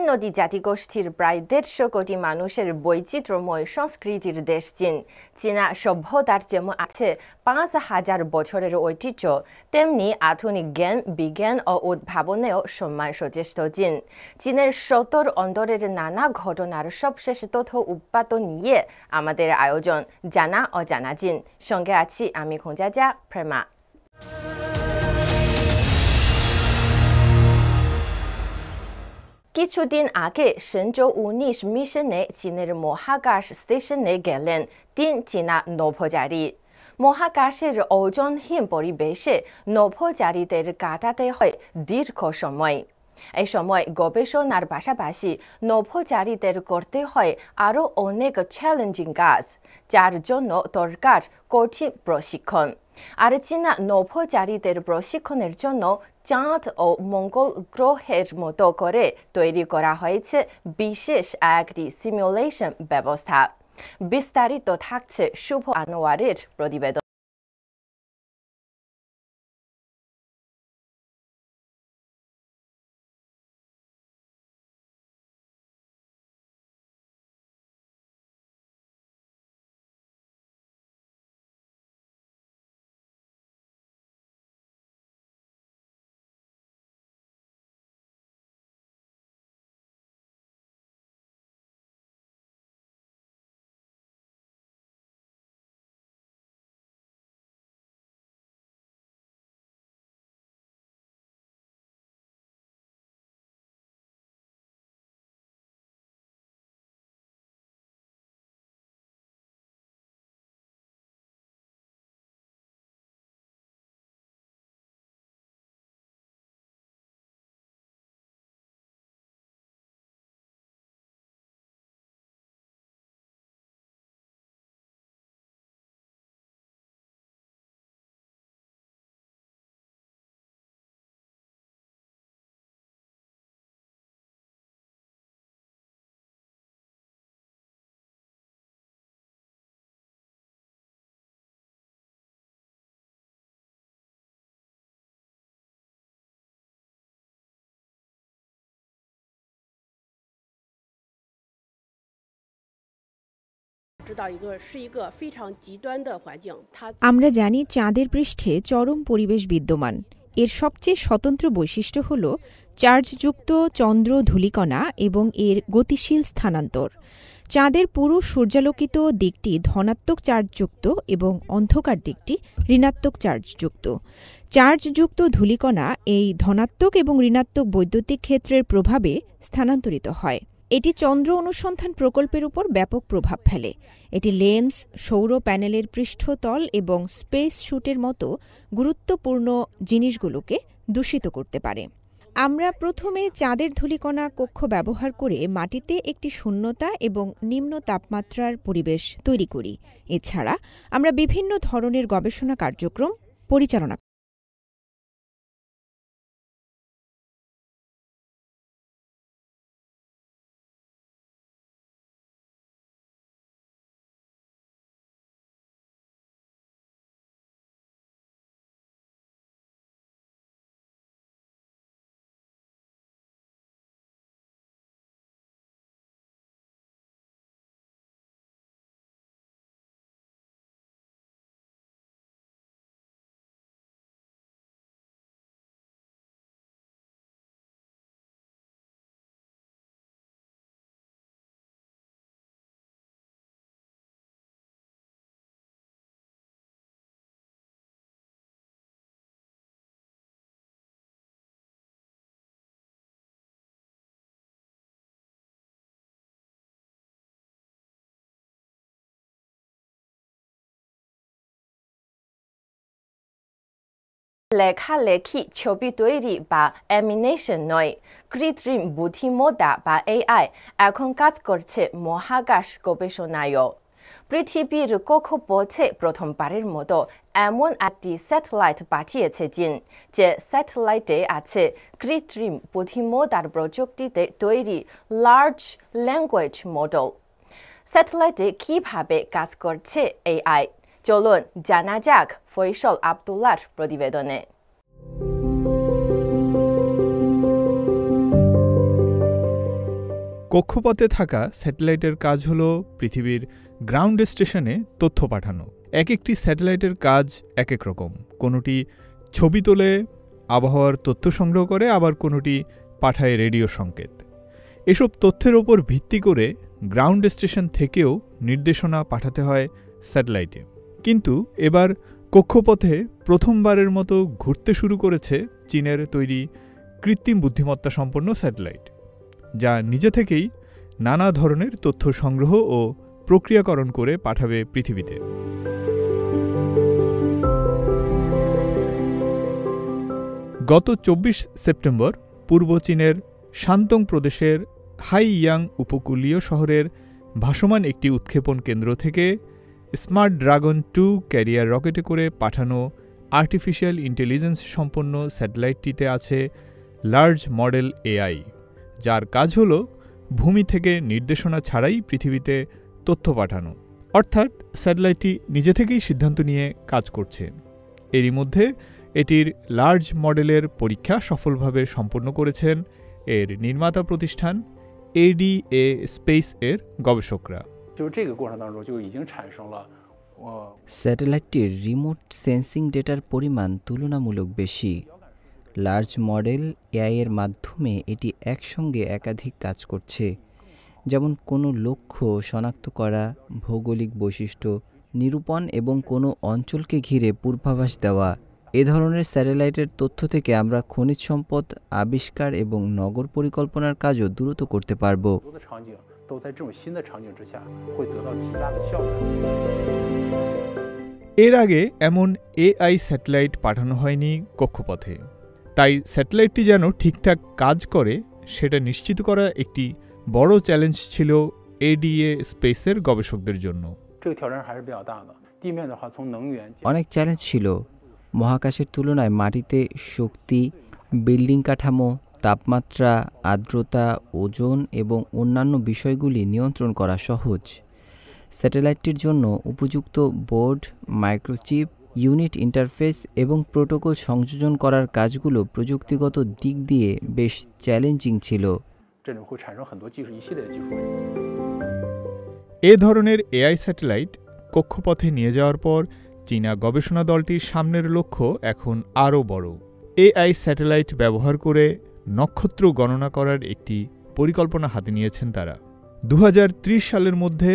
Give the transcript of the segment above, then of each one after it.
নদী জাতিগোষ্ঠীর প্রায় 150 কোটি মানুষের বৈচিত্র্যময় সংস্কৃতির দেশ চীন। চীনা সভ্যতার যেমন আছে 5000 বছরের ঐতিহ্য, তেমনি আধুনিক জ্ঞান, বিজ্ঞান ও উদ্ভাবনেও সম্মান সচেষ্ট চীন। চীনের সত্তর অন্তরের নানা ঘটনার সবশেষ তথ্য উপাত্ত নিয়ে আমাদের আয়োজন জানা অজানা চীন। সঙ্গে আছি আমি খোঁজাজা প্রেমা। কিছুদিন আগে সেনজৌ 19 মিশনে চীনের মহাকাশ স্টেশনে গেলেন 3 চীনা নভোচারী। মহাকাশের ওজনহীন পরিবেশে নভোচারীদের কাটাতে হয় দীর্ঘ সময়। এই সময় গবেষণার পাশাপাশি নভোচারীদের করতে হয় আরও অনেক চ্যালেঞ্জিং কাজ, যার জন্য দরকার কঠিন প্রশিক্ষণ। আর চীনা নভোচারীদের প্রশিক্ষণের জন্য চাঁদ ও মঙ্গল গ্রহের মতো করে তৈরি করা হয়েছে বিশেষ একটি সিমুলেশন ব্যবস্থা। বিস্তারিত থাকছে শুভ আনোয়ারের প্রতিবেদন। আমরা জানি চাঁদের পৃষ্ঠে চরম পরিবেশ বিদ্যমান। এর সবচেয়ে স্বতন্ত্র বৈশিষ্ট্য হল চার্জযুক্ত চন্দ্র ধূলিকণা এবং এর গতিশীল স্থানান্তর। চাঁদের পুরো সূর্যালোকিত দিকটি ধনাত্মক চার্জযুক্ত এবং অন্ধকার দিকটি ঋণাত্মক চার্জযুক্ত। চার্জযুক্ত ধূলিকণা এই ধনাত্মক এবং ঋণাত্মক বৈদ্যুতিক ক্ষেত্রের প্রভাবে স্থানান্তরিত হয়। এটি চন্দ্র অনুসন্ধান প্রকল্পের উপর ব্যাপক প্রভাব ফেলে। এটি লেন্স, সৌর প্যানেলের পৃষ্ঠতল এবং স্পেস স্যুটের মতো গুরুত্বপূর্ণ জিনিসগুলোকে দূষিত করতে পারে। আমরা প্রথমে চাঁদের ধূলিকণা কক্ষ ব্যবহার করে মাটিতে একটি শূন্যতা এবং নিম্ন তাপমাত্রার পরিবেশ তৈরি করি। এছাড়া আমরা বিভিন্ন ধরনের গবেষণা কার্যক্রম পরিচালনা করি। লেখালেখি, ছবি তৈরি বা অ্যানিমেশন নয়, কৃত্রিম বুদ্ধিমত্তা বা AI এখন কাজ করছে মহাকাশ গবেষণায়ও। পৃথিবীর কক্ষপথে প্রথমবারের মতো এমন একটি স্যাটেলাইট পাঠিয়েছে চীন, যে স্যাটেলাইটে আছে কৃত্রিম বুদ্ধিমত্তার প্রযুক্তিতে তৈরি লার্জ ল্যাঙ্গুয়েজ মডেল। স্যাটেলাইটে কিভাবে কাজ করছে AI, চলুন জানা যাক ফয়সল আব্দুল্লাহর প্রতিবেদনে। কক্ষপথে থাকা স্যাটেলাইটের কাজ হল পৃথিবীর গ্রাউন্ড স্টেশনে তথ্য পাঠানো। এক একটি স্যাটেলাইটের কাজ এক এক রকম। কোনোটি ছবি তোলে, আবহাওয়ার তথ্য সংগ্রহ করে, আবার কোনোটি পাঠায় রেডিও সংকেত। এসব তথ্যের ওপর ভিত্তি করে গ্রাউন্ড স্টেশন থেকেও নির্দেশনা পাঠাতে হয় স্যাটেলাইটে। কিন্তু এবার কক্ষপথে প্রথমবারের মতো ঘুরতে শুরু করেছে চীনের তৈরি কৃত্রিম বুদ্ধিমত্তা সম্পন্ন স্যাটেলাইট, যা নিজে থেকেই নানা ধরনের তথ্য সংগ্রহ ও প্রক্রিয়াকরণ করে পাঠাবে পৃথিবীতে। গত ২৪ সেপ্টেম্বর পূর্ব চীনের শান্তং প্রদেশের হাইয়াং উপকূলীয় শহরের ভাসমান একটি উৎক্ষেপণ কেন্দ্র থেকে স্মার্ট ড্রাগন 2 ক্যারিয়ার রকেটে করে পাঠানো আর্টিফিশিয়াল ইন্টেলিজেন্স সম্পন্ন স্যাটেলাইটটিতে আছে লার্জ মডেল এআই, যার কাজ হল ভূমি থেকে নির্দেশনা ছাড়াই পৃথিবীতে তথ্য পাঠানো। অর্থাৎ স্যাটেলাইটটি নিজে থেকেই সিদ্ধান্ত নিয়ে কাজ করছে। এরই মধ্যে এটির লার্জ মডেলের পরীক্ষা সফলভাবে সম্পন্ন করেছেন এর নির্মাতা প্রতিষ্ঠান ADA স্পেস এর গবেষকরা। স্যাটেলাইটটির রিমোট সেন্সিং ডেটার পরিমাণ তুলনামূলক বেশি। লার্জ মডেল এআই এর মাধ্যমে এটি একসঙ্গে একাধিক কাজ করছে, যেমন কোনো লক্ষ্য শনাক্ত করা, ভৌগোলিক বৈশিষ্ট্য নিরূপণ এবং কোনো অঞ্চলকে ঘিরে পূর্বাভাস দেওয়া। এ ধরনের স্যাটেলাইটের তথ্য থেকে আমরা খনিজ সম্পদ আবিষ্কার এবং নগর পরিকল্পনার কাজও দ্রুত করতে পারব। এর আগে এমন এআই স্যাটেলাইট পাঠানো হয়নি কক্ষপথে, তাই স্যাটেলাইটটি যেন ঠিকঠাক কাজ করে সেটা নিশ্চিত করা একটি বড় চ্যালেঞ্জ ছিল ADA স্পেসের গবেষকদের জন্য। অনেক চ্যালেঞ্জ ছিল। মহাকাশের তুলনায় মাটিতে শক্তি, বিল্ডিং কাঠামো, তাপমাত্রা, আর্দ্রতা, ওজন এবং অন্যান্য বিষয়গুলি নিয়ন্ত্রণ করা সহজ। স্যাটেলাইটটির জন্য উপযুক্ত বোর্ড, মাইক্রোচিপ, ইউনিট ইন্টারফেস এবং প্রোটোকল সংযোজন করার কাজগুলো প্রযুক্তিগত দিক দিয়ে বেশ চ্যালেঞ্জিং ছিল। এ ধরনের এআই স্যাটেলাইট কক্ষপথে নিয়ে যাওয়ার পর চীনা গবেষণা দলটির সামনের লক্ষ্য এখন আরও বড়। এআই স্যাটেলাইট ব্যবহার করে নক্ষত্র গণনা করার একটি পরিকল্পনা হাতে নিয়েছেন তারা। ২০৩০ সালের মধ্যে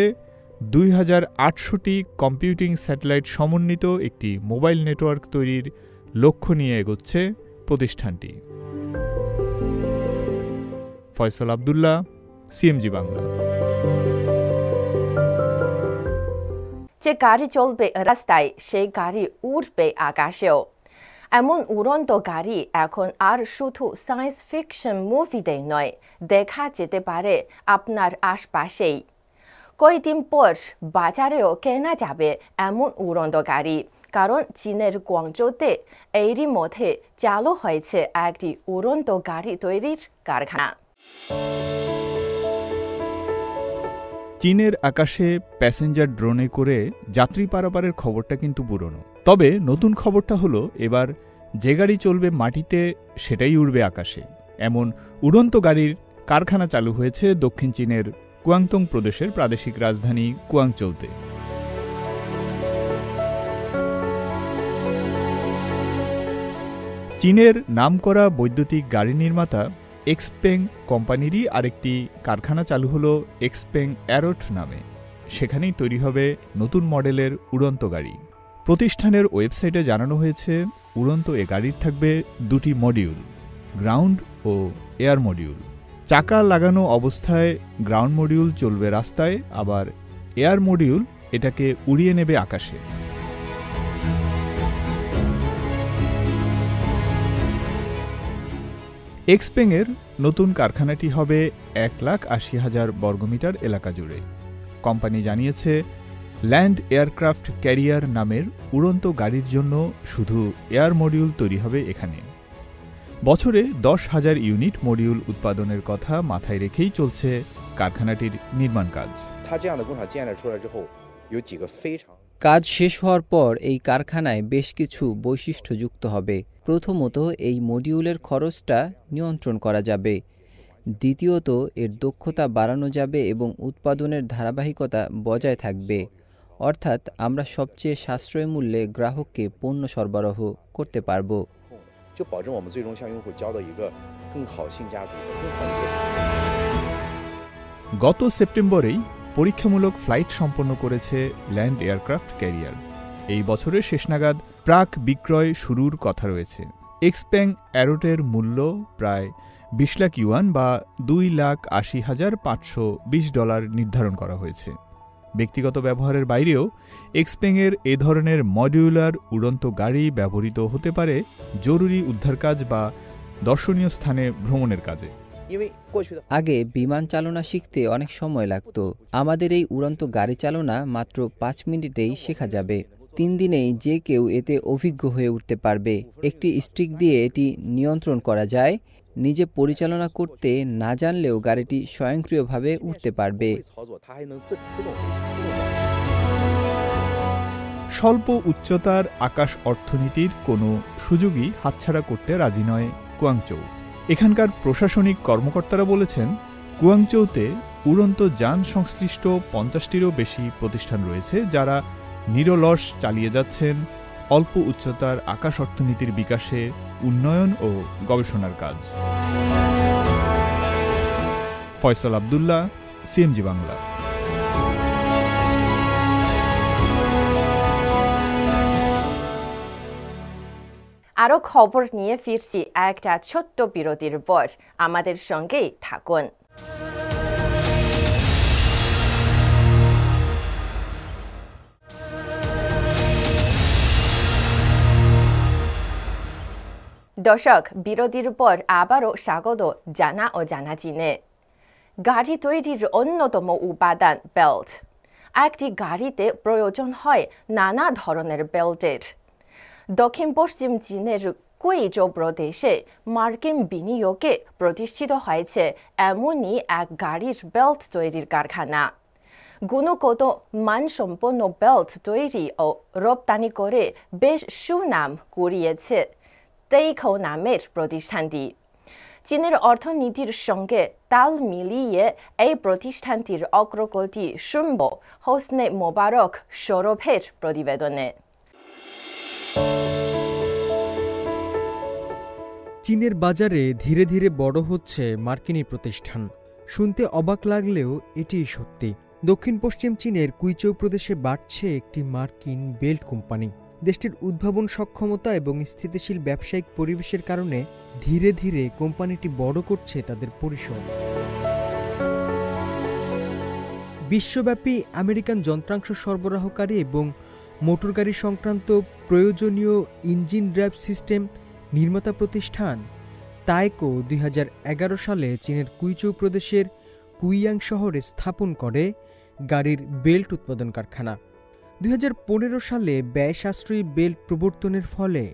২৮০০টি কম্পিউটিং স্যাটেলাইট সমন্বিত একটি মোবাইল নেটওয়ার্ক তৈরির লক্ষ্য নিয়ে এগোচ্ছে প্রতিষ্ঠানটি। ফয়সাল আব্দুল্লাহ, CMG বাংলা। যে গাড়ি চলবে রাস্তায়, সেই গাড়ি উড়বে আকাশেও। এমন উড়ন্ত গাড়ি এখন আর শুধু সায়েন্স ফিকশন মুভিতে নয়, দেখা যেতে পারে আপনার আশপাশেই। কয়েকদিন পর বাজারেও কেনা যাবে এমন উড়ন্ত গাড়ি, কারণ চীনের গুয়াংজোতে এরই মধ্যে চালু হয়েছে একটি উড়ন্ত গাড়ি তৈরির কারখানা। চীনের আকাশে প্যাসেঞ্জার ড্রোনে করে যাত্রী পারাপারের খবরটা কিন্তু পুরনো। তবে নতুন খবরটা হলো এবার যে গাড়ি চলবে মাটিতে সেটাই উড়বে আকাশে। এমন উড়ন্ত গাড়ির কারখানা চালু হয়েছে দক্ষিণ চীনের কুয়াংতং প্রদেশের প্রাদেশিক রাজধানী কুয়াংচৌতে। চীনের নামকরা বৈদ্যুতিক গাড়ি নির্মাতা এক্সপেং কোম্পানিরই আরেকটি কারখানা চালু হলো এক্সপেং অ্যারোট নামে। সেখানেই তৈরি হবে নতুন মডেলের উড়ন্ত গাড়ি। প্রতিষ্ঠানের ওয়েবসাইটে জানানো হয়েছে উড়ন্ত এ গাড়ির থাকবে দুটি মডিউল, গ্রাউন্ড ও এয়ার মডিউল। চাকা লাগানো অবস্থায় গ্রাউন্ড মডিউল চলবে রাস্তায়, আবার এয়ার মডিউল এটাকে উড়িয়ে নেবে আকাশে। এক্সপেংয়ের নতুন কারখানাটি হবে 1,80,000 বর্গমিটার এলাকা জুড়ে। কোম্পানি জানিয়েছে ল্যান্ড এয়ারক্রাফট ক্যারিয়ার নামের উড়ন্ত গাড়ির জন্য শুধু এয়ার মডিউল তৈরি হবে এখানে। বছরে 10,000 ইউনিট মডিউল উৎপাদনের কথা মাথায় রেখেই চলছে কারখানাটির নির্মাণ কাজ। কাজ শেষ হওয়ার পর এই কারখানায় বেশ কিছু বৈশিষ্ট্য যুক্ত হবে। প্রথমত, এই মডিউলের খরচটা নিয়ন্ত্রণ করা যাবে। দ্বিতীয়ত, এর দক্ষতা বাড়ানো যাবে এবং উৎপাদনের ধারাবাহিকতা বজায় থাকবে, অর্থাৎ আমরা সবচেয়ে সাশ্রয়ী মূল্যে গ্রাহককে পণ্য সরবরাহ করতে পারব। গত সেপ্টেম্বরেই পরীক্ষামূলক ফ্লাইট সম্পন্ন করেছে ল্যান্ড এয়ারক্রাফট ক্যারিয়ার। এই বছরের শেষ নাগাদ প্রাক বিক্রয় শুরুর কথা রয়েছে। এক্সপ্যাং অ্যারোটের মূল্য প্রায় 20 লাখ ইউয়ান বা $2,80,520 নির্ধারণ করা হয়েছে। ব্যক্তিগত ব্যবহারের বাইরেও এক্সপ্যাংয়ের এ ধরনের মডিউলার উড়ন্ত গাড়ি ব্যবহৃত হতে পারে জরুরি উদ্ধার কাজ বা দর্শনীয় স্থানে ভ্রমণের কাজে। আগে বিমান চালনা শিখতে অনেক সময় লাগত। আমাদের এই উড়ন্ত গাড়ি চালনা মাত্র 5 মিনিটেই শেখা যাবে। 3 দিনেই যে কেউ এতে অভিজ্ঞ হয়ে উঠতে পারবে। একটি স্টিক দিয়ে এটি নিয়ন্ত্রণ করা যায়। নিজে পরিচালনা করতে না জানলেও গাড়িটি স্বয়ংক্রিয়ভাবে উঠতে পারবে। স্বল্প উচ্চতার আকাশ অর্থনীতির কোনো সুযোগই হাতছাড়া করতে রাজি নয় কুয়াংচৌ। এখানকার প্রশাসনিক কর্মকর্তারা বলেছেন, কুয়াংচৌতে উড়ন্ত যান সংশ্লিষ্ট 50টিরও বেশি প্রতিষ্ঠান রয়েছে, যারা নিরলস চালিয়ে যাচ্ছেন অল্প উচ্চতার আকাশ অর্থনীতির বিকাশে উন্নয়ন ও গবেষণার কাজ। ফয়সাল আব্দুল্লাহ, সিএমজি বাংলা। আরও খবর নিয়ে ফিরছি একটা ছোট্ট বিরতির পর। আমাদের সঙ্গেই থাকুন। দর্শক, বিরতির পর আবারও স্বাগত জানা ও জানাচিনে। গাড়ি তৈরির অন্যতম উপাদান বেল্ট। একটি গাড়িতে প্রয়োজন হয় নানা ধরনের বেল্টের। দক্ষিণ পশ্চিম চীনের কুইজৌ প্রদেশে মার্কিন বিনিয়োগে প্রতিষ্ঠিত হয়েছে এমনই এক গাড়ির বেল্ট তৈরির কারখানা। গুণগত মানসম্পন্ন বেল্ট তৈরি ও রপ্তানি করে বেশ সুনাম কুড়িয়েছে টেইকো নামের প্রতিষ্ঠানটি। চীনের অর্থনীতির সঙ্গে তাল মিলিয়ে এই প্রতিষ্ঠানটির অগ্রগতি শুনব হোসনে মোবারক সৌরভের প্রতিবেদনে। চীনের বাজারে ধীরে ধীরে বড় হচ্ছে মার্কিনী প্রতিষ্ঠান। শুনতে অবাক লাগলেও এটিই সত্যি। দক্ষিণ পশ্চিম চীনের কুইচৌ প্রদেশে বাড়ছে একটি মার্কিন বেল্ট কোম্পানি। দেশটির উদ্ভাবন সক্ষমতা এবং স্থিতিশীল ব্যবসায়িক পরিবেশের কারণে ধীরে ধীরে কোম্পানিটি বড় করছে তাদের পরিসর। বিশ্বব্যাপী আমেরিকান যন্ত্রাংশ সরবরাহকারী এবং মোটরগাড়ি সংক্রান্ত প্রয়োজনীয় ইঞ্জিন ড্রাইভ সিস্টেম নির্মাতা প্রতিষ্ঠান তাইকো 2011 সালে চীনের কুইচৌ প্রদেশের কুইয়াং শহরে স্থাপন করে গাড়ির বেল্ট উৎপাদন কারখানা। 2015 সালে ব্যয় সাশ্রয়ী বেল্ট প্রবর্তনের ফলে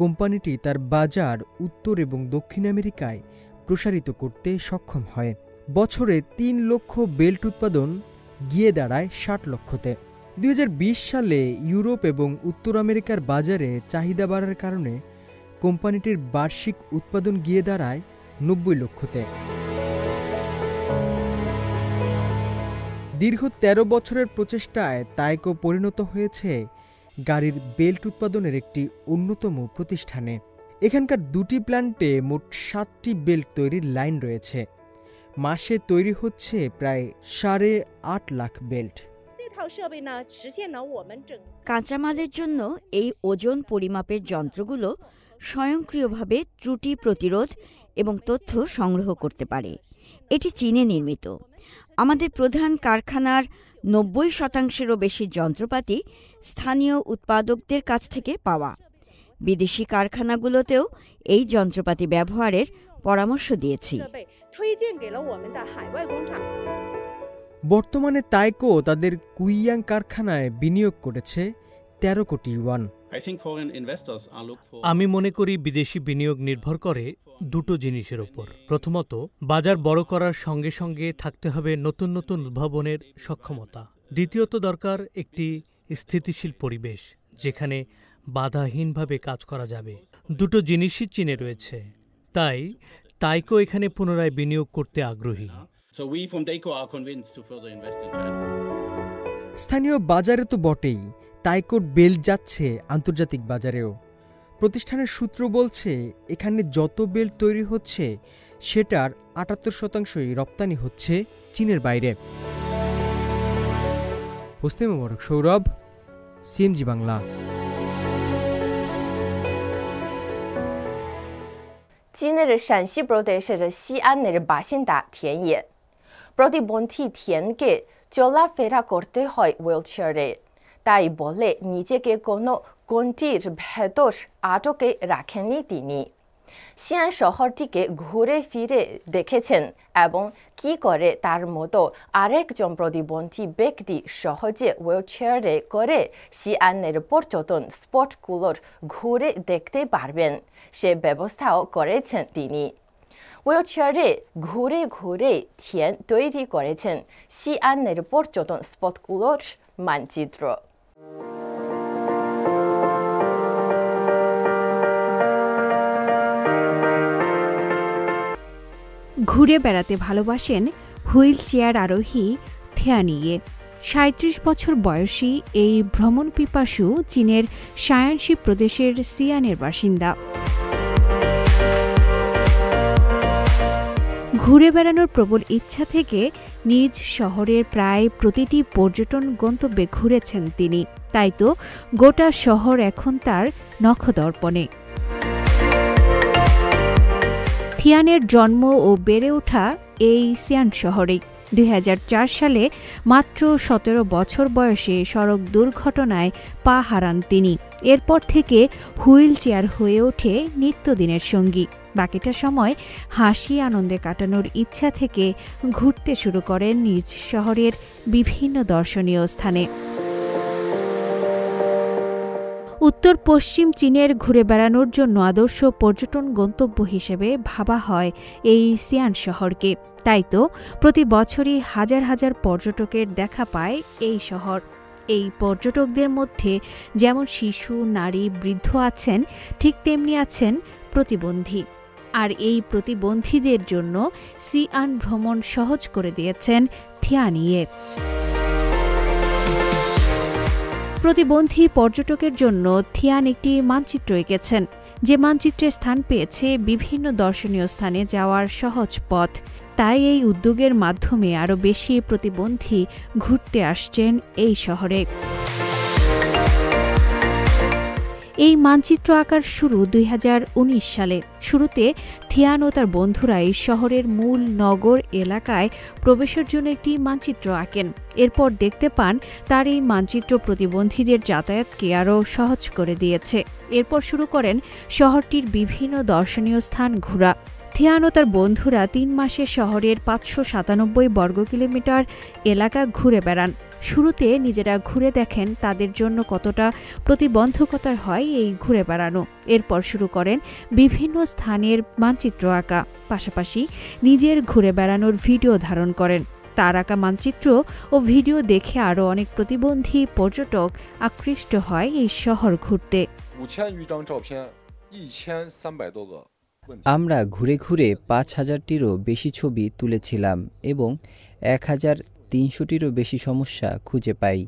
কোম্পানিটি তার বাজার উত্তর এবং দক্ষিণ আমেরিকায় প্রসারিত করতে সক্ষম হয়। বছরে 3 লক্ষ বেল্ট উৎপাদন গিয়ে দাঁড়ায় 60 লক্ষতে। 2020 সালে ইউরোপ এবং উত্তর আমেরিকার বাজারে চাহিদা বাড়ার কারণে কোম্পানিটির বার্ষিক উৎপাদন গিয়ে দাঁড়ায় 90 লক্ষতে। দীর্ঘ 13 বছরের প্রচেষ্টায় তাইকো পরিণত হয়েছে গাড়ির বেল্ট উৎপাদনের একটি অন্যতম প্রতিষ্ঠানে। এখানকার 2টি প্ল্যান্টে মোট 7টি বেল্ট তৈরির লাইন রয়েছে। মাসে তৈরি হচ্ছে প্রায় 8.5 লাখ বেল্ট। কাঁচামালের জন্য এই ওজন পরিমাপের যন্ত্রগুলো স্বয়ংক্রিয়ভাবে ত্রুটি প্রতিরোধ এবং তথ্য সংগ্রহ করতে পারে। এটি চীনে নির্মিত। আমাদের প্রধান কারখানার 90%-এরও বেশি যন্ত্রপাতি স্থানীয় উৎপাদকদের কাছ থেকে পাওয়া। বিদেশি কারখানাগুলোতেও এই যন্ত্রপাতি ব্যবহারের পরামর্শ দিয়েছি। বর্তমানে তাইকো তাদের কুইয়াং কারখানায় বিনিয়োগ করেছে 13 কোটি ইউয়ান। আমি মনে করি বিদেশি বিনিয়োগ নির্ভর করে দুটো জিনিসের উপর। প্রথমত, বাজার বড় করার সঙ্গে সঙ্গে থাকতে হবে নতুন নতুন উদ্ভাবনের সক্ষমতা। দ্বিতীয়ত, দরকার একটি স্থিতিশীল পরিবেশ যেখানে বাধাহীনভাবে কাজ করা যাবে। দুটো জিনিসই চীনে রয়েছে। তাই তাইকো এখানে পুনরায় বিনিয়োগ করতে আগ্রহী। স্থানীয় বাজারে তো বটেই, তাইকোর বেল্ট যাচ্ছে আন্তর্জাতিক বাজারেও। প্রতিষ্ঠানের সূত্র বলছে এখানে যত বেল্ট তৈরি হচ্ছে সেটার ৭৮% রপ্তানি হচ্ছে চীনের বাইরে। হোসনে মোবারক সৌরভ, সিএমজি বাংলা।今日陕西প্রদেশের西安의 বাসিন্দা 田野 প্রতিবন্ধী田কে চলাফেরা করতে হয় হুইলচেয়ারে। তাই বলে নিজেকে কোনো গণ্ডির ভেতর আটকে রাখেননি তিনি। সিয়ান শহরটিকে ঘুরে ফিরে দেখেছেন এবং কি করে তার মতো আরেকজন প্রতিবন্ধী ব্যক্তি সহজে হুইলচেয়ারে করে সিয়ানের পর্যটন স্পটগুলোর ঘুরে দেখতে পারবেন সে ব্যবস্থাও করেছেন তিনি। হুইলচেয়ারে ঘুরে ঘুরে থিয়েন তৈরি করেছেন সিয়ানের পর্যটন স্পটগুলোর মানচিত্র। ঘুরে বেড়াতে ভালোবাসেন হুইল চেয়ার আরোহী থিয়ানিয়ে। ৩৭ বছর বয়সী এই ভ্রমণ পিপাসু চীনের শায়ানশি প্রদেশের সিয়ানের বাসিন্দা। ঘুরে বেড়ানোর প্রবল ইচ্ছা থেকে নিজ শহরের প্রায় প্রতিটি পর্যটন গন্তব্যে ঘুরেছেন তিনি। তাই তো গোটা শহর এখন তার নখদর্পণে। থিয়ানের জন্ম ও বেড়ে ওঠা এই সিয়ান শহরেই। ২০০৪ সালে মাত্র ১৭ বছর বয়সে সড়ক দুর্ঘটনায় পা হারান তিনি। এরপর থেকে হুইল চেয়ার হয়ে ওঠে নিত্যদিনের সঙ্গী। বাকিটা সময় হাসি আনন্দে কাটানোর ইচ্ছা থেকে ঘুরতে শুরু করেন নিজ শহরের বিভিন্ন দর্শনীয় স্থানে। উত্তর পশ্চিম চীনের ঘুরে বেড়ানোর জন্য আদর্শ পর্যটন গন্তব্য হিসেবে ভাবা হয় এই সিয়ান শহরকে। তাই তো প্রতি বছরই হাজার হাজার পর্যটকের দেখা পায় এই শহর। এই পর্যটকদের মধ্যে যেমন শিশু, নারী, বৃদ্ধ আছেন, ঠিক তেমনি আছেন প্রতিবন্ধী। আর এই প্রতিবন্ধীদের জন্য সিয়ান ভ্রমণ সহজ করে দিয়েছেন থিয়ানিয়ে। প্রতিবন্ধী পর্যটকের জন্য থিয়ান একটি মানচিত্র এঁকেছেন, যে মানচিত্রে স্থান পেয়েছে বিভিন্ন দর্শনীয় স্থানে যাওয়ার সহজ পথ। তাই এই উদ্যোগের মাধ্যমে আরও বেশি প্রতিবন্ধী ঘুরতে আসছেন এই শহরে। এই মানচিত্র আঁকার শুরু ২০১৯ সালে। শুরুতে থিয়ান ও তার বন্ধুরা এই শহরের মূল নগর এলাকায় প্রবেশের জন্য একটি মানচিত্র আঁকেন। এরপর দেখতে পান তার এই মানচিত্র প্রতিবন্ধীদের যাতায়াতকে আরও সহজ করে দিয়েছে। এরপর শুরু করেন শহরটির বিভিন্ন দর্শনীয় স্থান ঘোরা। থিয়ান ও তার বন্ধুরা ৩ মাসে শহরের ৫৯৭ বর্গ কিলোমিটার এলাকা ঘুরে বেড়ান। শুরুতে নিজেরা ঘুরে দেখেন তাদের জন্য কতটা প্রতিবন্ধকতার হয় এই ঘুরে বেড়ানো। এরপর শুরু করেন বিভিন্ন স্থানের মানচিত্র আঁকা, পাশাপাশি নিজের ঘুরে বেড়ানোর ভিডিও ধারণ করেন। তার আঁকা মানচিত্র ও ভিডিও দেখে আরও অনেক প্রতিবন্ধী পর্যটক আকৃষ্ট হয় এই শহর ঘুরতে। আমরা ঘুরে ঘুরে ৫,০০০টিরও বেশি ছবি তুলেছিলাম এবং ১,৩০০টিরও বেশি সমস্যা খুঁজে পাই।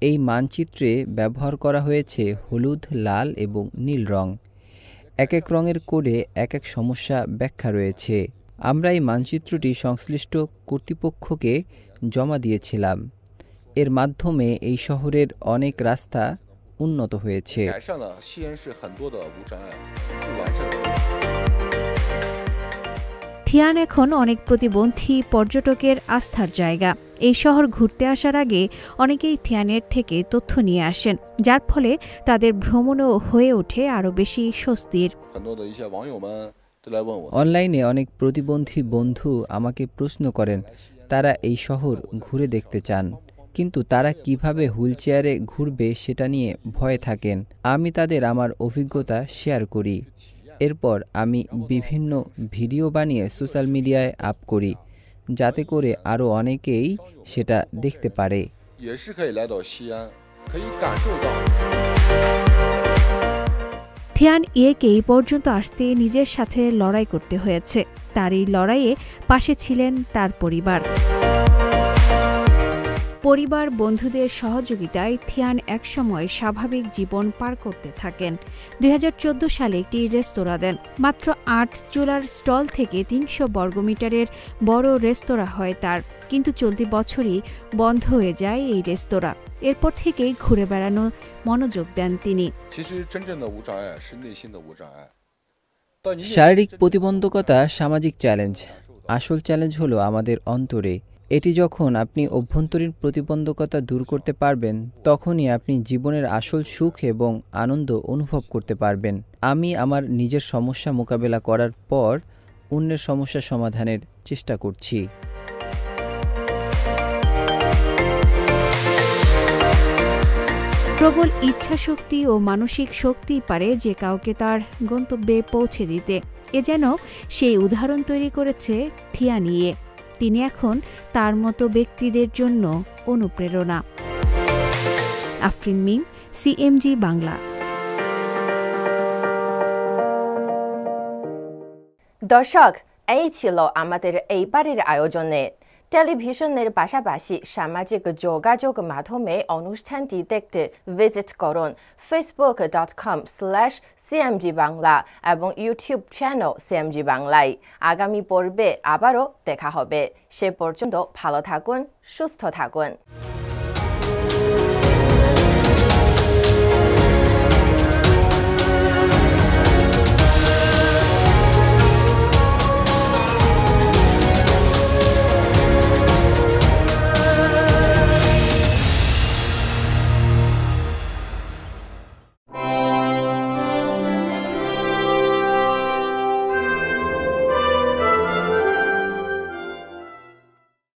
এই মানচিত্রে ব্যবহার করা হয়েছে হলুদ, লাল এবং নীল রং। এক এক রঙের কোডে এক এক সমস্যা ব্যাখ্যা রয়েছে। আমরা এই মানচিত্রটি সংশ্লিষ্ট কর্তৃপক্ষকে জমা দিয়েছিলাম। এর মাধ্যমে এই শহরের অনেক রাস্তা উন্নত হয়েছে। থিয়ান এখন অনেক প্রতিবন্ধী পর্যটকের আস্থার জায়গা। এই শহর ঘুরতে আসার আগে অনেকেই থিয়ানের থেকে তথ্য নিয়ে আসেন, যার ফলে তাদের ভ্রমণও হয়ে ওঠে আরও বেশি স্বস্তির। অনলাইনে অনেক প্রতিবন্ধী বন্ধু আমাকে প্রশ্ন করেন তারা এই শহর ঘুরে দেখতে চান, কিন্তু তারা কিভাবে হুইলচেয়ারে ঘুরবে সেটা নিয়ে ভয়ে থাকেন। আমি তাদের আমার অভিজ্ঞতা শেয়ার করি। এরপর আমি বিভিন্ন ভিডিও বানিয়ে সোশ্যাল মিডিয়ায় আপ করি, যাতে করে আরও অনেকেই সেটা দেখতে পারে। থিয়ান ইয়েকে এই পর্যন্ত আসতে নিজের সাথে লড়াই করতে হয়েছে। তার এই লড়াইয়ে পাশে ছিলেন তার পরিবার। পরিবার বন্ধুদের সহযোগিতায় থিয়ান একসময় স্বাভাবিক জীবন পার করতে থাকেন। 2014 সালে একটি রেস্তোরাঁ দেন। মাত্র 8 চুলার স্টল থেকে 300 বর্গমিটারের বড় রেস্তোরাঁ হয় তার, কিন্তু চলতি বছরই বন্ধ হয়ে যায় এই রেস্তোরাঁ। এরপর থেকেই ঘুরে বেড়ানো মনোযোগ দেন তিনি। শারীরিক প্রতিবন্ধকতা সামাজিক চ্যালেঞ্জ। আসল চ্যালেঞ্জ হলো আমাদের অন্তরে। এটি যখন আপনি অভ্যন্তরীণ প্রতিবন্ধকতা দূর করতে পারবেন, তখনই আপনি জীবনের আসল সুখ এবং আনন্দ অনুভব করতে পারবেন। আমি আমার নিজের সমস্যা মোকাবেলা করার পর অন্যের সমস্যা সমাধানের চেষ্টা করছি। প্রবল ইচ্ছাশক্তি ও মানসিক শক্তি পারে যে কাউকে তার গন্তব্যে পৌঁছে দিতে। এ যেন সেই উদাহরণ তৈরি করেছে থিয়ান ইয়ে। তিনি এখন তার মতো ব্যক্তিদের জন্য অনুপ্রেরণা। Afrin Ming, CMG Bangla. দর্শক, এই ছিল আমাদের এইবারের আয়োজনে। টেলিভিশনের পাশাপাশি সামাজিক যোগাযোগ মাধ্যমে অনুষ্ঠানটি দেখতে ভিজিট করুন facebook.com/CMG বাংলা এবং ইউটিউব চ্যানেল CMG বাংলায়। আগামী পর্বে আবারও দেখা হবে। সে পর্যন্ত ভালো থাকুন, সুস্থ থাকুন।